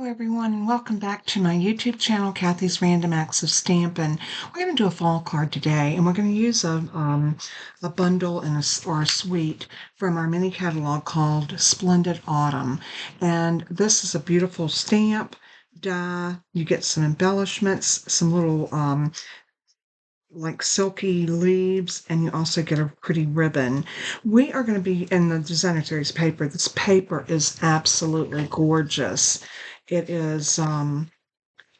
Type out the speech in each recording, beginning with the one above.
Everyone, and welcome back to my YouTube channel, Kathy's Random Acts of Stampin'. We're going to do a fall card today, and we're going to use a bundle and or a suite from our mini catalog called Splendid Autumn. And this is a beautiful stamp, die. You get some embellishments, some little like silky leaves, and you also get a pretty ribbon. We are going to be in the designer series paper. This paper is absolutely gorgeous. It is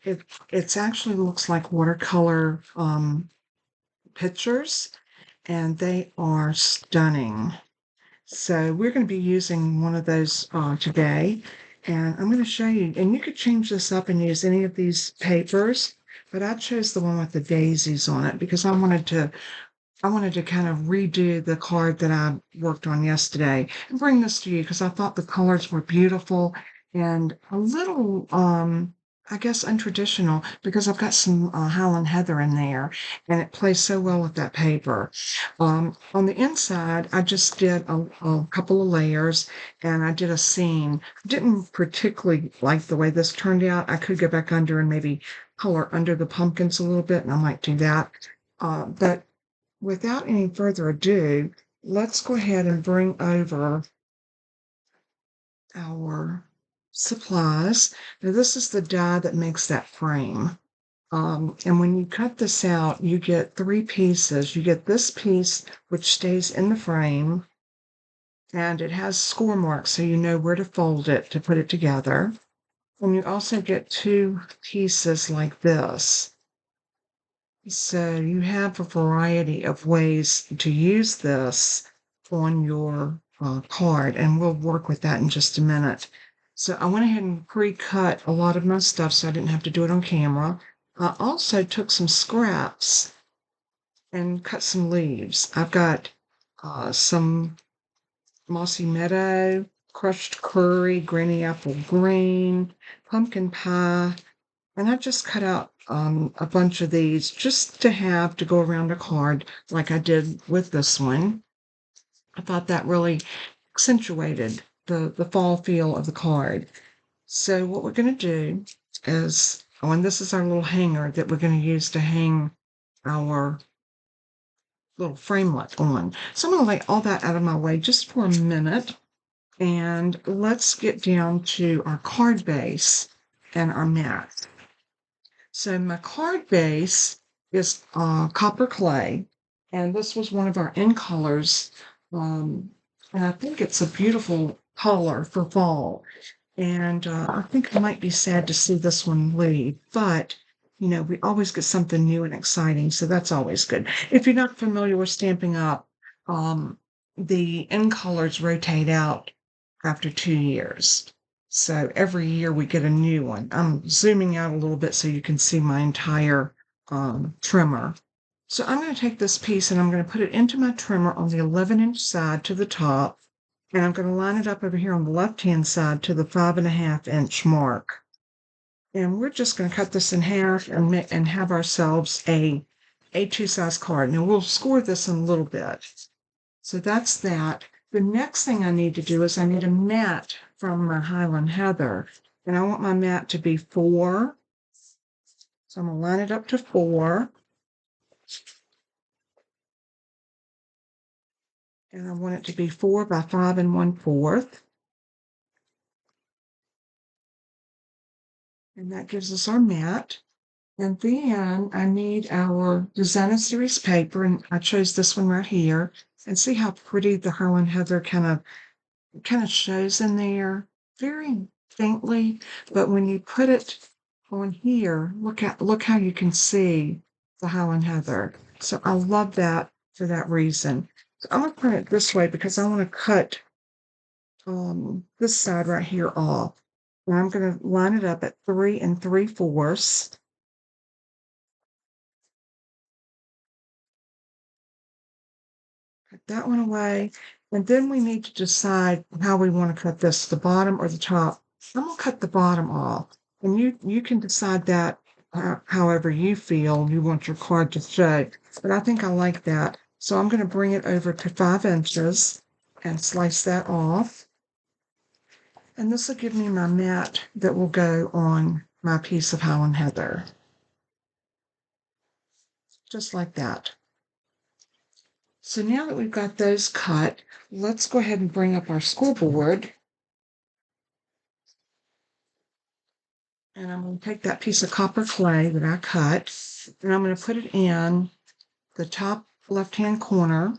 it's actually looks like watercolor pictures, and they are stunning. So we're going to be using one of those today, and I'm going to show you, and you could change this up and use any of these papers, but I chose the one with the daisies on it because I wanted to kind of redo the card that I worked on yesterday and bring this to you because I thought the colors were beautiful and a little, I guess, untraditional because I've got some Highland Heather in there and it plays so well with that paper. On the inside, I just did a couple of layers and I did a scene. Didn't particularly like the way this turned out. I could go back under and maybe color under the pumpkins a little bit, and I might do that. But without any further ado, let's go ahead and bring over our supplies. Now, this is the die that makes that frame. And when you cut this out, you get 3 pieces. You get this piece, which stays in the frame, and it has score marks so you know where to fold it to put it together. And you also get 2 pieces like this. So you have a variety of ways to use this on your card, and we'll work with that in just a minute. So I went ahead and pre-cut a lot of my stuff so I didn't have to do it on camera. I also took some scraps and cut some leaves. I've got some mossy meadow, crushed curry, granny apple green, pumpkin pie, and I just cut out a bunch of these just to have to go around a card like I did with this one. I thought that really accentuated the fall feel of the card. So what we're going to do is, oh, and this is our little hanger that we're going to use to hang our little framelit on. So I'm going to lay all that out of my way just for a minute. And let's get down to our card base and our mat. So my card base is copper clay, and this was one of our in colors. And I think it's a beautiful color for fall. And I think I might be sad to see this one leave, but you know, we always get something new and exciting, so that's always good. If you're not familiar with Stampin' Up, the in colors rotate out after 2 years. So every year we get a new one. I'm zooming out a little bit so you can see my entire trimmer. So I'm going to take this piece and I'm going to put it into my trimmer on the 11-inch side to the top. And I'm going to line it up over here on the left-hand side to the 5.5-inch mark. And we're just going to cut this in half and have ourselves a A2 size card. Now we'll score this in a little bit. So that's that. The next thing I need to do is I need a mat from my Highland Heather. And I want my mat to be 4. So I'm going to line it up to 4. And I want it to be 4 by 5 1/4. And that gives us our mat. And then I need our designer series paper, and I chose this one right here. And see how pretty the Highland Heather kind of shows in there, very faintly. But when you put it on here, look how you can see the Highland Heather. So I love that for that reason. So I'm going to print it this way because I want to cut this side right here off. And I'm going to line it up at 3 3/4. Cut that one away. And then we need to decide how we want to cut this, the bottom or the top. I'm going to cut the bottom off. And you can decide that however you feel you want your card to show. But I think I like that. So I'm going to bring it over to 5 inches and slice that off. And this will give me my mat that will go on my piece of Highland Heather. Just like that. So now that we've got those cut, let's go ahead and bring up our scoreboard. And I'm going to take that piece of copper clay that I cut, and I'm going to put it in the top left-hand corner.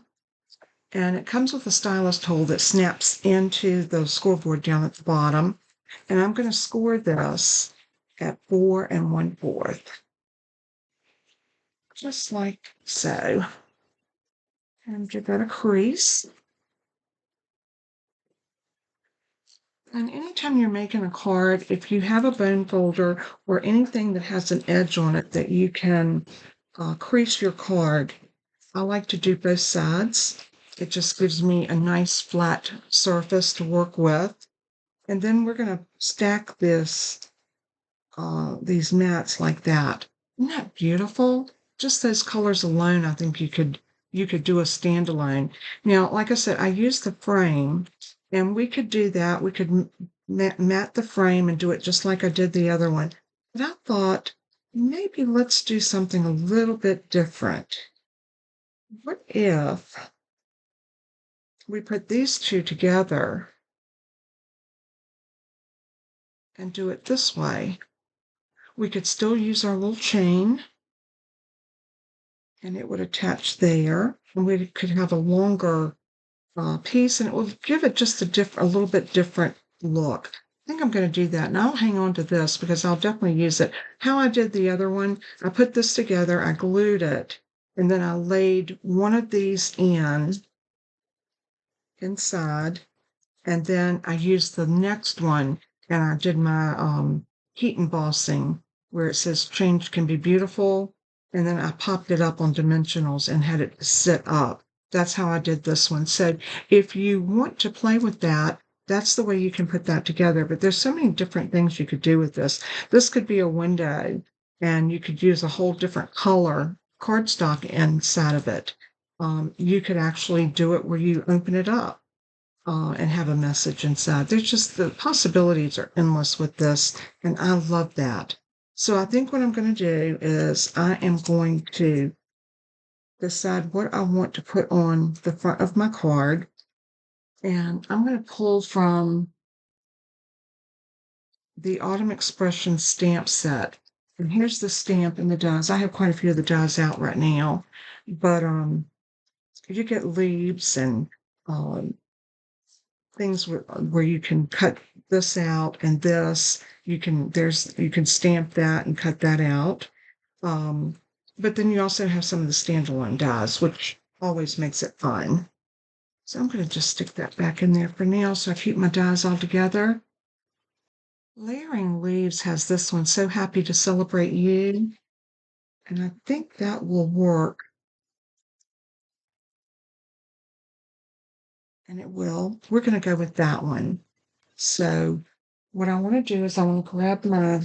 And it comes with a stylus tool that snaps into the scoreboard down at the bottom. And I'm going to score this at 4 1/4. Just like so. And give that a crease. And anytime you're making a card, if you have a bone folder or anything that has an edge on it that you can crease your card, I like to do both sides. It just gives me a nice flat surface to work with. And then we're going to stack these mats like that. Isn't that beautiful? Just those colors alone, I think you could do a standalone. Now, like I said, I use the frame, and we could do that. We could mat the frame and do it just like I did the other one. But I thought maybe let's do something a little bit different. What if we put these two together and do it this way? We could still use our little chain, and it would attach there, and we could have a longer piece, and it will give it just a little bit different look. I think I'm going to do that, and I'll hang on to this because I'll definitely use it. How I did the other one, I put this together, I glued it, and then I laid one of these inside, and then I used the next one, and I did my heat embossing where it says change can be beautiful, and then I popped it up on dimensionals and had it sit up. That's how I did this one. So if you want to play with that, that's the way you can put that together. But there's so many different things you could do with this. This could be a window, and you could use a whole different color cardstock inside of it. You could actually do it where you open it up and have a message inside. There's just the possibilities are endless with this, and I love that. So I think what I'm going to do is I am going to decide what I want to put on the front of my card, and I'm going to pull from the Autumn Expression stamp set. And here's the stamp and the dies. I have quite a few of the dies out right now, but you get leaves and things where you can cut this out and this. You can stamp that and cut that out. But then you also have some of the standalone dies, which always makes it fun. So I'm going to just stick that back in there for now so I keep my dies all together. Layering Leaves has this one, So Happy to Celebrate You. And I think that will work. And it will. We're going to go with that one. So what I want to do is I want to grab my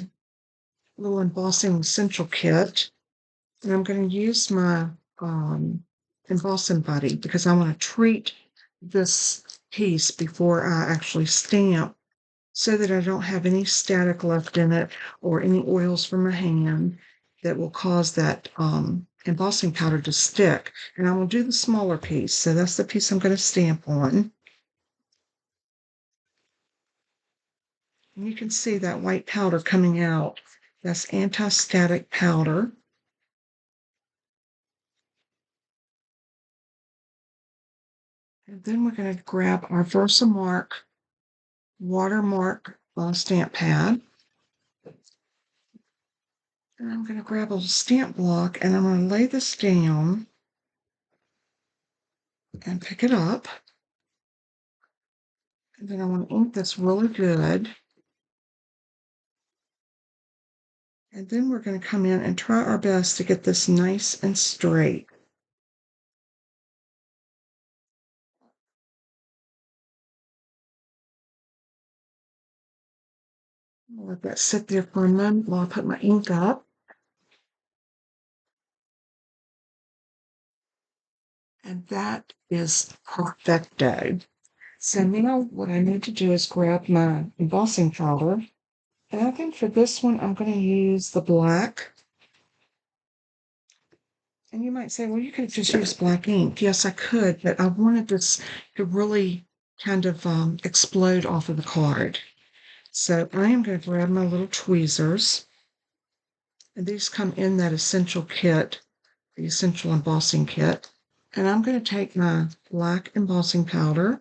little embossing essential kit, and I'm going to use my embossing buddy because I want to treat this piece before I actually stamp so that I don't have any static left in it or any oils from my hand that will cause that embossing powder to stick. And I will do the smaller piece. So that's the piece I'm going to stamp on. And you can see that white powder coming out. That's anti-static powder. And then we're going to grab our Versamark watermark stamp pad. And I'm going to grab a stamp block and I'm going to lay this down and pick it up. And then I want to ink this really good. And then we're going to come in and try our best to get this nice and straight. I'll let that sit there for a moment while I put my ink up. And that is perfecto. So now what I need to do is grab my embossing powder. And I think for this one, I'm going to use the black. And you might say, well, you could just use black ink. Yes, I could, but I wanted this to really kind of explode off of the card. So I am going to grab my little tweezers. And these come in that essential kit, the essential embossing kit. And I'm going to take my black embossing powder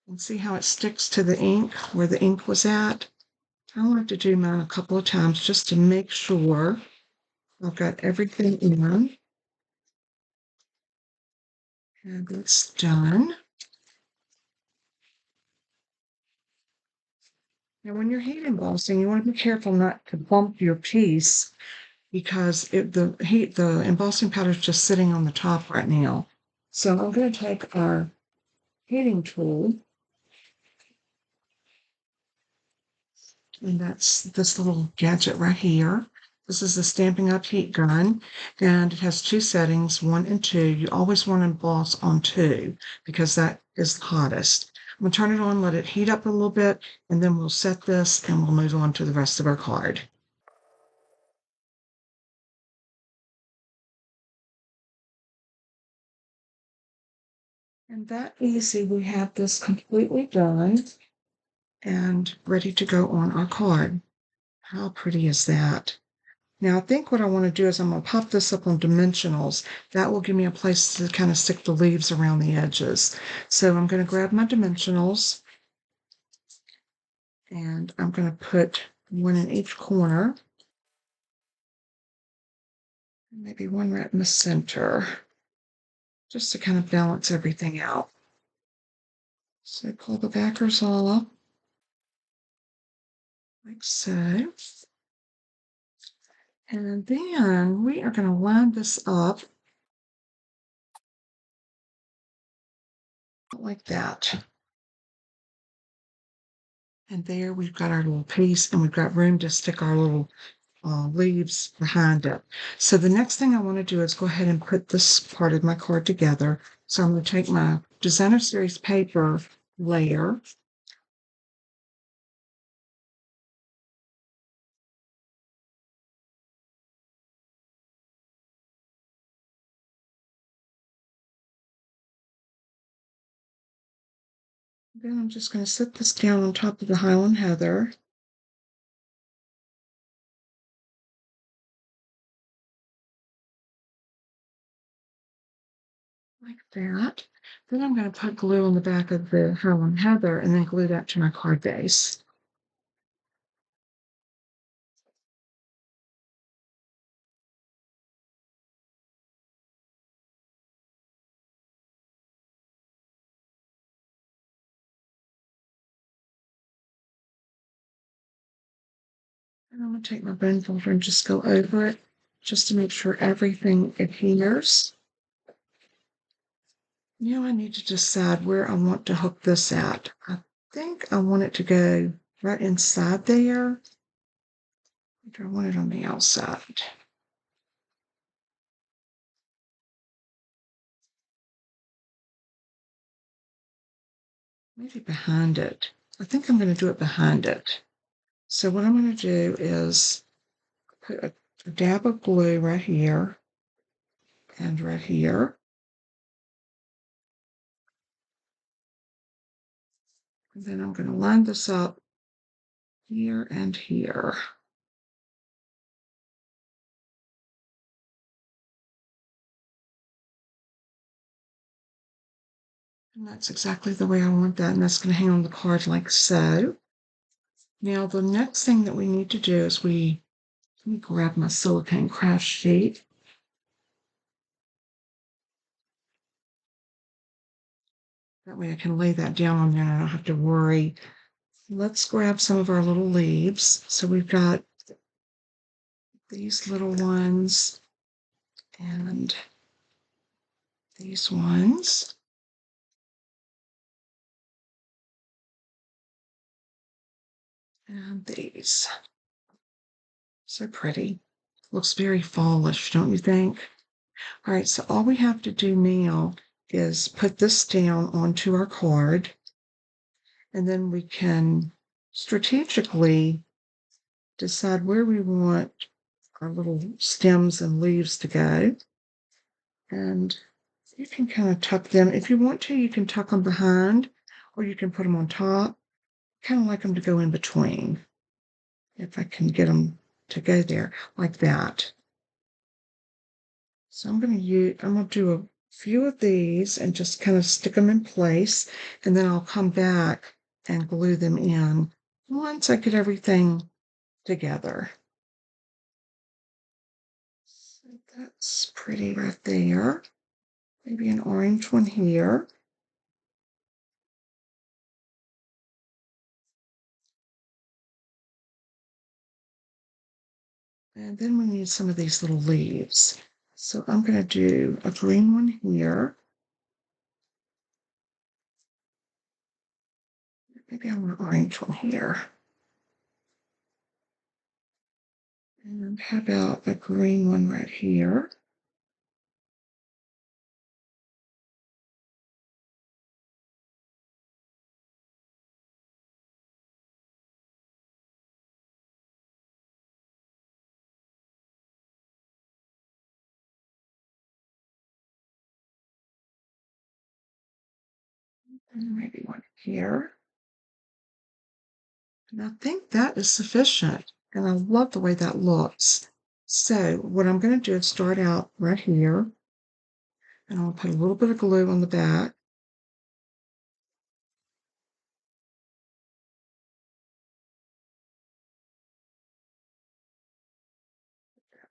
and see how it sticks to the ink where the ink was at. I want to do mine a couple of times just to make sure I've got everything in. And it's done. Now, when you're heat embossing, you want to be careful not to bump your piece because the embossing powder is just sitting on the top right now. So I'm going to take our heating tool, and that's this little gadget right here. This is the Stampin' Up! Heat gun, and it has two settings, 1 and 2. You always want to emboss on 2 because that is the hottest. I'm going to turn it on, let it heat up a little bit, and then we'll set this and we'll move on to the rest of our card. And that easy, we have this completely done and ready to go on our card. How pretty is that? Now, I think what I want to do is I'm going to pop this up on dimensionals. That will give me a place to kind of stick the leaves around the edges. So I'm going to grab my dimensionals and I'm going to put one in each corner. Maybe one right in the center, just to kind of balance everything out. So pull the backers all up, like so. And then we are going to line this up like that. And there we've got our little piece and we've got room to stick our little leaves behind it. So the next thing I want to do is go ahead and put this part of my card together. So I'm going to take my Designer Series paper layer. Then I'm just going to set this down on top of the Highland Heather. Like that. Then I'm going to put glue on the back of the Highland Heather and then glue that to my card base. And I'm going to take my bone folder and just go over it just to make sure everything adheres. Now I need to decide where I want to hook this at. I think I want it to go right inside there. Or do I want it on the outside? Maybe behind it. I think I'm going to do it behind it. So what I'm going to do is put a dab of glue right here and right here. And then I'm going to line this up here and here. And that's exactly the way I want that. And that's going to hang on the card like so. Now, the next thing that we need to do is let me grab my silicone craft sheet. That way I can lay that down on there and I don't have to worry. Let's grab some of our little leaves. So we've got these little ones and these ones. And these. So pretty. Looks very fallish, don't you think? All right, so all we have to do now is put this down onto our card, and then we can strategically decide where we want our little stems and leaves to go. And you can kind of tuck them. If you want to, you can tuck them behind, or you can put them on top. Kind of like them to go in between. If I can get them to go there like that. So I'm going to do a few of these and just kind of stick them in place, and then I'll come back and glue them in once I get everything together. So that's pretty right there. Maybe an orange one here. And then we need some of these little leaves. So I'm going to do a green one here. Maybe I want an orange one here. And how about a green one right here? And maybe one here. And I think that is sufficient. And I love the way that looks. So what I'm going to do is start out right here. And I'll put a little bit of glue on the back.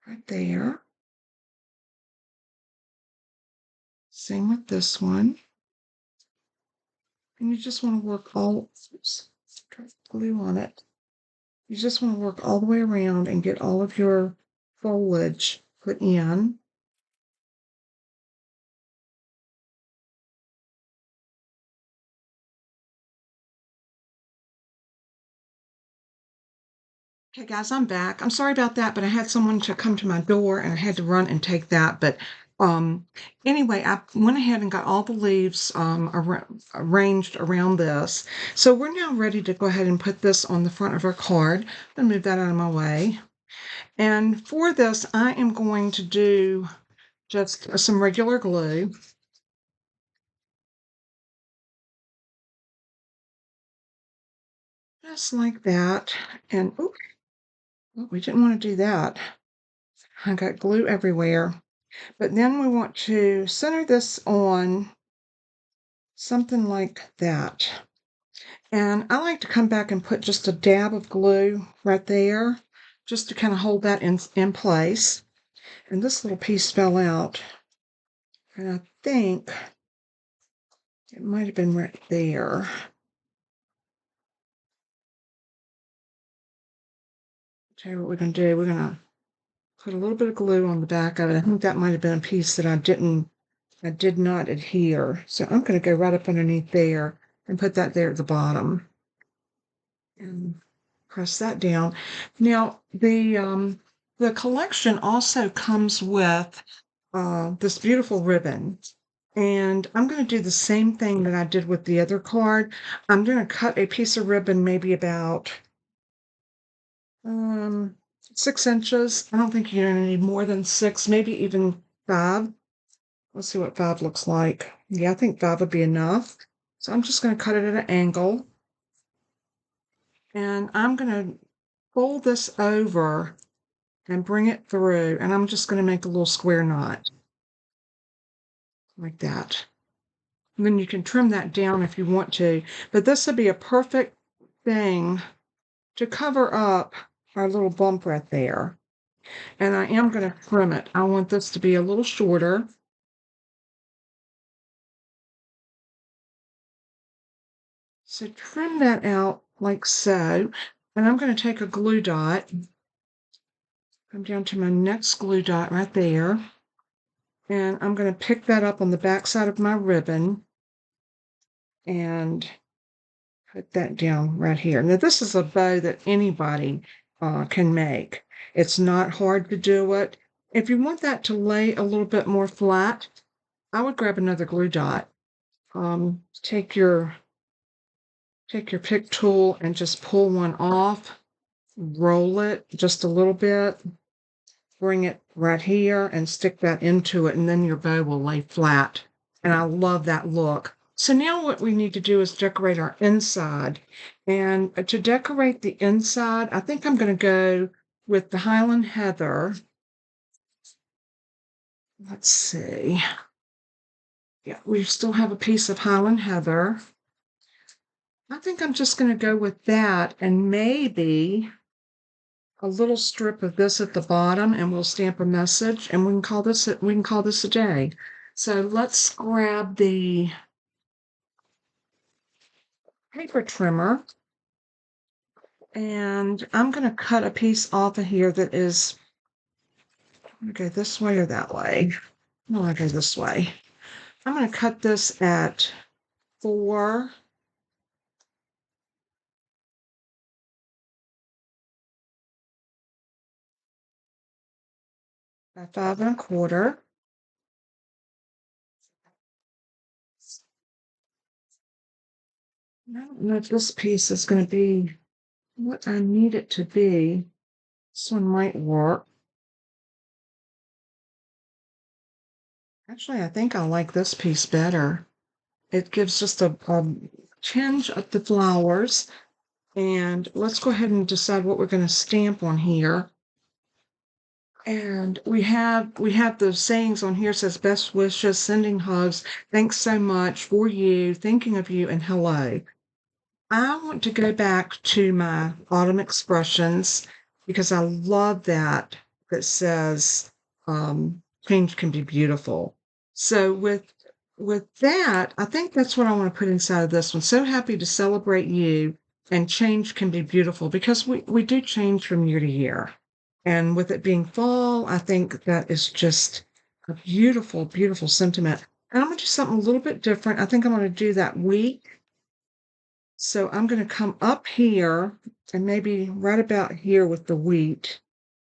Right there. Same with this one. And you just want to work glue on it. You just want to work all the way around and get all of your foliage put in. Okay, guys, I'm back. I'm sorry about that, but I had someone to come to my door and I had to run and take that. But anyway, I went ahead and got all the leaves arranged around this. So we're now ready to go ahead and put this on the front of our card. I'm going to move that out of my way. And for this, I am going to do just some regular glue. Just like that. And oops, we didn't want to do that. I got glue everywhere. But then we want to center this on something like that. And I like to come back and put just a dab of glue right there, just to kind of hold that in place. And this little piece fell out. And I think it might have been right there. Tell you what we're going to do. We're going to put a little bit of glue on the back of it. I think that might have been a piece that I did not adhere. So I'm going to go right up underneath there and put that there at the bottom. And press that down. Now, the collection also comes with this beautiful ribbon. And I'm going to do the same thing that I did with the other card. I'm going to cut a piece of ribbon maybe about 6 inches. I don't think you're going to need more than 6, maybe even 5. Let's see what 5 looks like. Yeah, I think 5 would be enough. So I'm just going to cut it at an angle. And I'm going to fold this over and bring it through. And I'm just going to make a little square knot like that. And then you can trim that down if you want to. But this would be a perfect thing to cover up our little bump right there. And I am going to trim it. I want this to be a little shorter. So trim that out like so. And I'm going to take a glue dot, come down to my next glue dot right there. And I'm going to pick that up on the back side of my ribbon and put that down right here. Now, this is a bow that anybody can make. It's not hard to do it. If you want that to lay a little bit more flat, I would grab another glue dot. Take your pick tool and just pull one off, roll it just a little bit, bring it right here and stick that into it, and then your bow will lay flat. And I love that look. So now what we need to do is decorate our inside. And to decorate the inside, I think I'm going to go with the Highland Heather. Let's see. Yeah, we still have a piece of Highland Heather. I think I'm just going to go with that and maybe a little strip of this at the bottom, and we'll stamp a message, and we can call this a day. So let's grab the paper trimmer, and I'm going to cut a piece off of here that is, I'm going to go this way or that way. I want to go this way. I'm going to cut this at 4 by 5 1/4. I don't know if this piece is going to be what I need it to be. This one might work. Actually, I think I like this piece better. It gives just a tinge of the flowers. And let's go ahead and decide what we're going to stamp on here. And we have the sayings on here. It says best wishes, sending hugs, thanks so much, for you, thinking of you, and hello. I want to go back to my autumn expressions because I love that says change can be beautiful. So with that, I think that's what I want to put inside of this one. So happy to celebrate you, and change can be beautiful because we do change from year to year. And with it being fall, I think that is just a beautiful, beautiful sentiment. And I'm going to do something a little bit different. I think I'm going to do that week. So I'm going to come up here and maybe right about here with the wheat,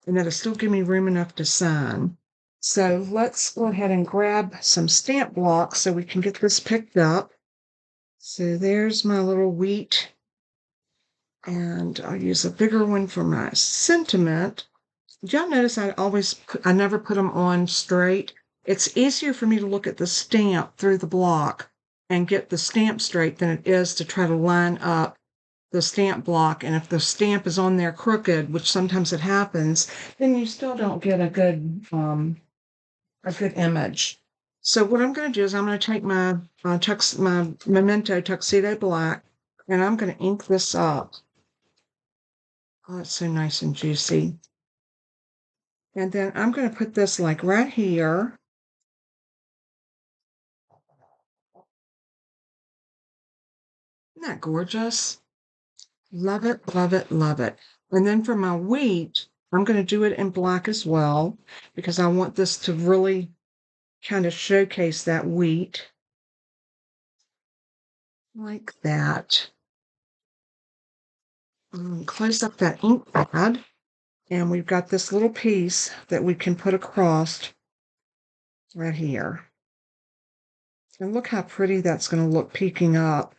and that'll still give me room enough to sign. So let's go ahead and grab some stamp blocks so we can get this picked up. So there's my little wheat, and I'll use a bigger one for my sentiment. Did y'all notice I never put them on straight? It's easier for me to look at the stamp through the block and get the stamp straight than it is to try to line up the stamp block. And if the stamp is on there crooked, which sometimes it happens, then you still don't get a good image. So what I'm going to do is I'm going to take my my Memento Tuxedo Black, and I'm going to ink this up. Oh, it's so nice and juicy. And then I'm going to put this like right here. Isn't that gorgeous? Love it, love it, love it. And then for my wheat, I'm going to do it in black as well because I want this to really kind of showcase that wheat. Like that. Close up that ink pad. And we've got this little piece that we can put across right here. And look how pretty that's going to look peeking up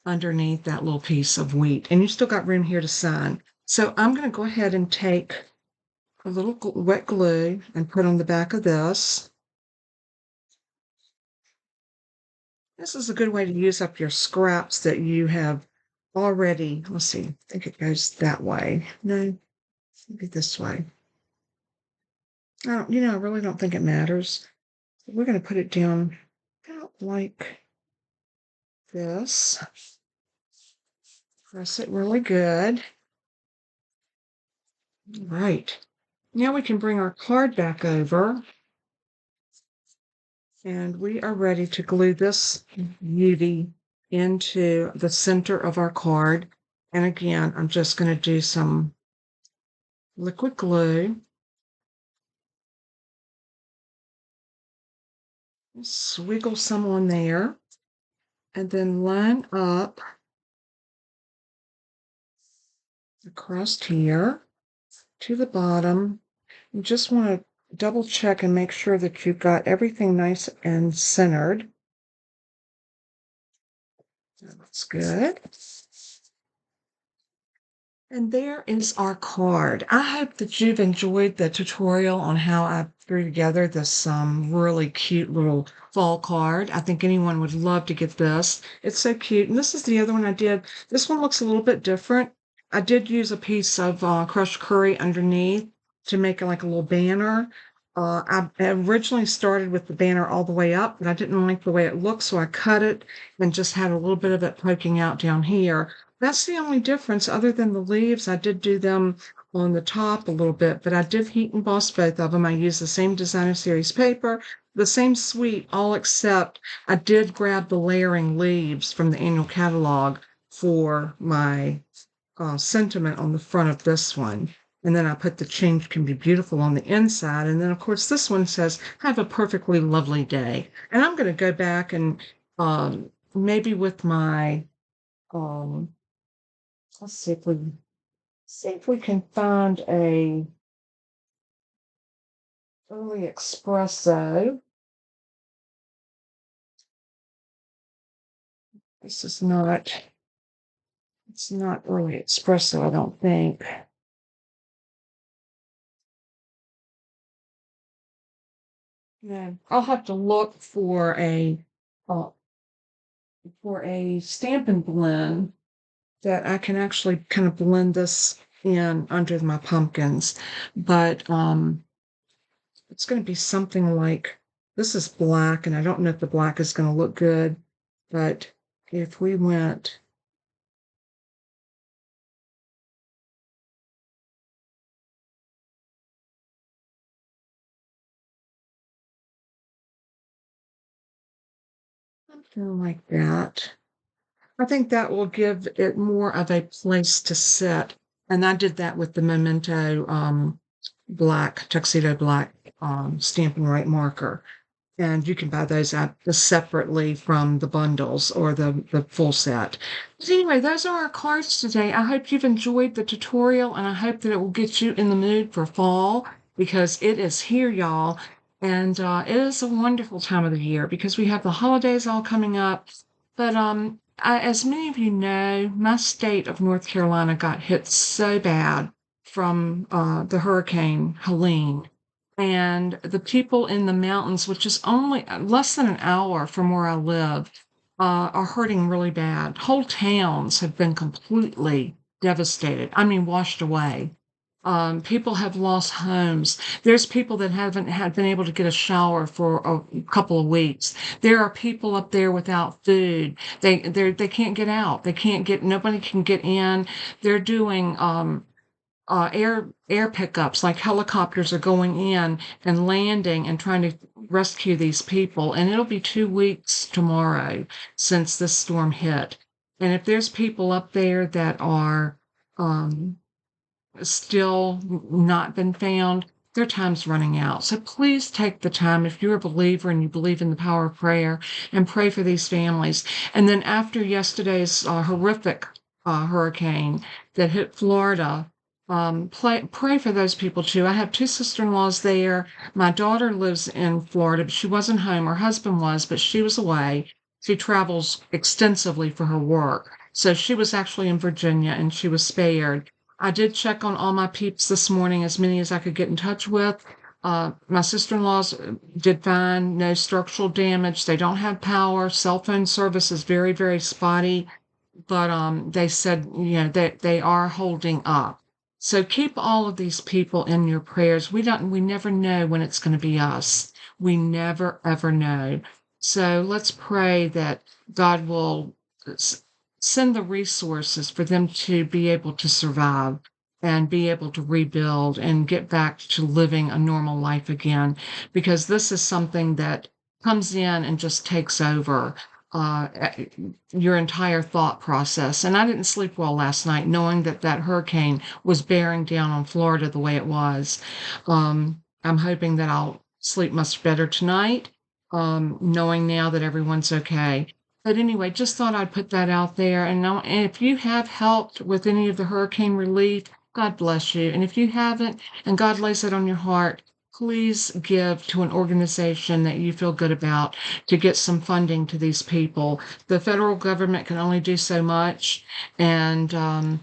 underneath that little piece of wheat. And you still got room here to sign. So I'm going to go ahead and take a little wet glue and put on the back of this. This is a good way to use up your scraps that you have already. Let's see, I think it goes that way. No, maybe this way. I really don't think it matters. We're going to put it down about like this. Press it really good. All right. Now we can bring our card back over. And we are ready to glue this beauty into the center of our card. And again, I'm just going to do some liquid glue. Swiggle some on there. And then line up across here to the bottom. You just want to double check and make sure that you've got everything nice and centered. That's good. And there is our card. I hope that you've enjoyed the tutorial on how I threw together this really cute little fall card. I think anyone would love to get this. It's so cute. And this is the other one I did. This one looks a little bit different. I did use a piece of crushed curry underneath to make it like a little banner. I originally started with the banner all the way up, but I didn't like the way it looked, so I cut it and just had a little bit of it poking out down here. That's the only difference other than the leaves. I did do them on the top a little bit, but I did heat emboss both of them. I used the same designer series paper, the same suite, all except I did grab the layering leaves from the annual catalog for my sentiment on the front of this one. And then I put the change can be beautiful on the inside. And then, of course, this one says, have a perfectly lovely day. And I'm going to go back and maybe with my, let's see if we can find a early espresso. This is not, it's not early espresso, I don't think. No, I'll have to look uh, for a Stampin' blend that I can actually kind of blend this in under my pumpkins. But it's going to be something like this is black, and I don't know if the black is going to look good, but if we went something like that, I think that will give it more of a place to sit. And I did that with the Memento black, tuxedo black Stampin' Right marker. And you can buy those out separately from the bundles or the full set. But anyway, those are our cards today. I hope you've enjoyed the tutorial, and I hope that it will get you in the mood for fall because it is here, y'all. And it is a wonderful time of the year because we have the holidays all coming up. But as many of you know, my state of North Carolina got hit so bad from the Hurricane Helene. And the people in the mountains, which is only less than an hour from where I live, are hurting really bad. Whole towns have been completely devastated. I mean, washed away. People have lost homes. There's people that haven't had been able to get a shower for a couple of weeks. There are people up there without food. They can't get out. They can't get. Nobody can get in. They're doing air pickups, like helicopters are going in and landing and trying to rescue these people. And it'll be 2 weeks tomorrow since this storm hit. And if there's people up there that are still not been found, their time's running out. So please take the time, if you're a believer and you believe in the power of prayer, and pray for these families. And then after yesterday's horrific hurricane that hit Florida, pray for those people too. I have two sister-in-laws there. My daughter lives in Florida, but she wasn't home. Her husband was, but she was away. She travels extensively for her work. So she was actually in Virginia and she was spared. I did check on all my peeps this morning, as many as I could get in touch with. My sister-in-laws did fine, no structural damage. They don't have power. Cell phone service is very, very spotty, but they said, you know, they are holding up. So keep all of these people in your prayers. We never know when it's going to be us. We never, ever know. So let's pray that God will send the resources for them to be able to survive and be able to rebuild and get back to living a normal life again, because this is something that comes in and just takes over your entire thought process. And I didn't sleep well last night knowing that that hurricane was bearing down on Florida the way it was. I'm hoping that I'll sleep much better tonight, knowing now that everyone's okay. But anyway, just thought I'd put that out there. And if you have helped with any of the hurricane relief, God bless you. And if you haven't, and God lays it on your heart, please give to an organization that you feel good about to get some funding to these people. The federal government can only do so much, and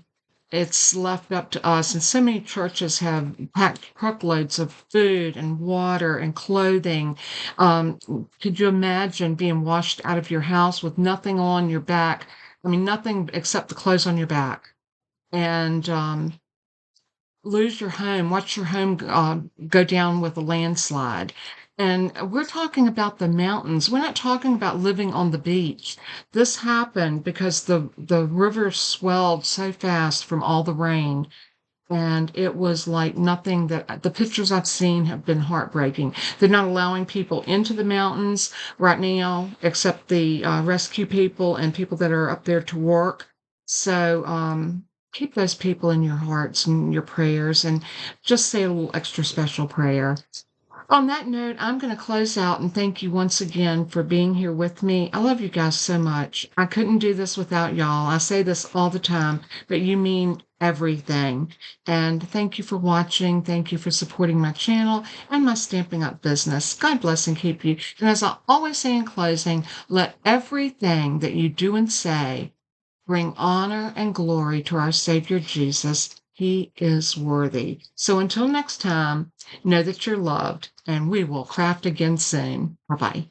it's left up to us. And so many churches have packed truckloads of food and water and clothing. Could you imagine being washed out of your house with nothing on your back? I mean, nothing except the clothes on your back. And lose your home, watch your home go down with a landslide. And we're talking about the mountains. We're not talking about living on the beach. This happened because the river swelled so fast from all the rain. And it was like nothing that the pictures I've seen have been heartbreaking. They're not allowing people into the mountains right now, except the rescue people and people that are up there to work. So, keep those people in your hearts and your prayers and just say a little extra special prayer. On that note, I'm going to close out and thank you once again for being here with me. I love you guys so much. I couldn't do this without y'all. I say this all the time, but you mean everything. And thank you for watching. Thank you for supporting my channel and my Stampin' Up! Business. God bless and keep you. And as I always say in closing, let everything that you do and say bring honor and glory to our Savior Jesus. He is worthy. So until next time, know that you're loved, and we will craft again soon. Bye-bye.